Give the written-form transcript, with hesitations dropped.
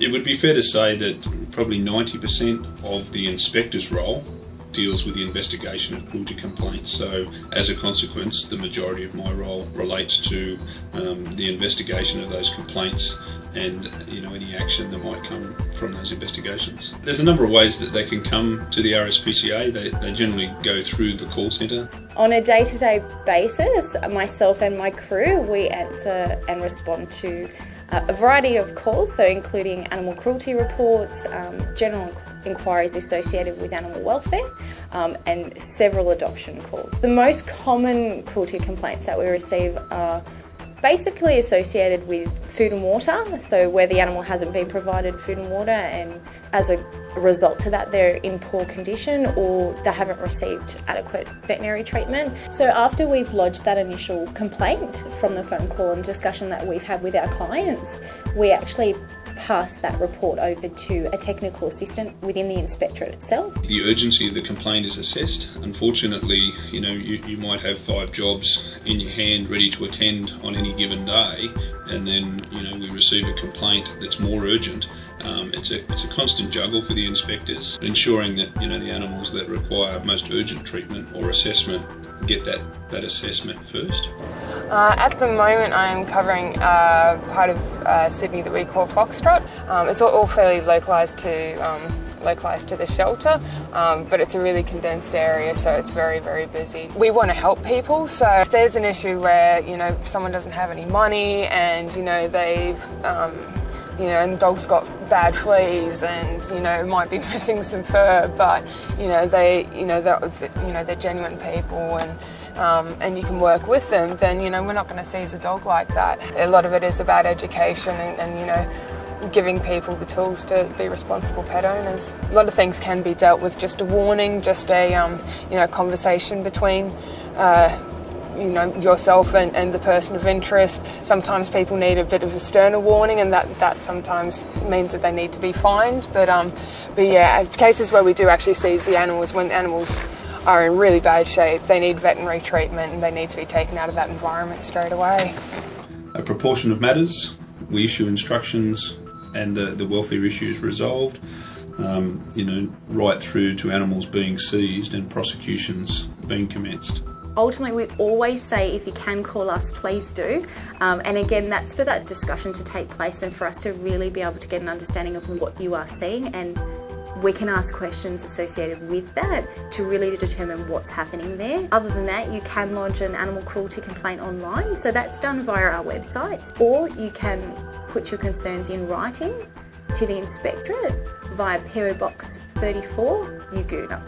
It would be fair to say that probably 90% of the inspector's role deals with the investigation of cruelty complaints. So as a consequence, the majority of my role relates to the investigation of those complaints and any action that might come from those investigations. There's a number of ways that they can come to the RSPCA. They generally go through the call centre. On a day-to-day basis, myself and my crew, we answer and respond to a variety of calls, so including animal cruelty reports, general inquiries associated with animal welfare, and several adoption calls. The most common cruelty complaints that we receive are basically associated with food and water, so where the animal hasn't been provided food and water, and as a result to that they're in poor condition or they haven't received adequate veterinary treatment. So after we've lodged that initial complaint from the phone call and discussion that we've had with our clients, we actually pass that report over to a technical assistant within the Inspectorate itself. The urgency of the complaint is assessed. Unfortunately, you might have 5 jobs in your hand ready to attend on any given day, and then we receive a complaint that's more urgent. It's a constant juggle for the inspectors, ensuring that the animals that require most urgent treatment or assessment get that assessment first. At the moment I am covering part of Sydney that we call Foxtrot. It's all fairly localised to the shelter, but it's a really condensed area, so it's very, very busy. We want to help people, so if there's an issue where someone doesn't have any money and they've and the dog's got bad fleas and might be missing some fur, but they're genuine people and you can work with them, then we're not going to seize a dog like that. A lot of it is about education and giving people the tools to be responsible pet owners. A lot of things can be dealt with just a warning, just a conversation between yourself and the person of interest. Sometimes people need a bit of a sterner warning, and that sometimes means that they need to be fined. But yeah, cases where we do actually seize the animals, when animals are in really bad shape, they need veterinary treatment and they need to be taken out of that environment straight away. A proportion of matters, we issue instructions and the welfare issue is resolved, right through to animals being seized and prosecutions being commenced. Ultimately, we always say if you can call us, please do. And again, that's for that discussion to take place and for us to really be able to get an understanding of what you are seeing, and we can ask questions associated with that to really determine what's happening there. Other than that, you can lodge an animal cruelty complaint online, so that's done via our websites, or you can put your concerns in writing to the Inspectorate via PO Box 34, Yagoona.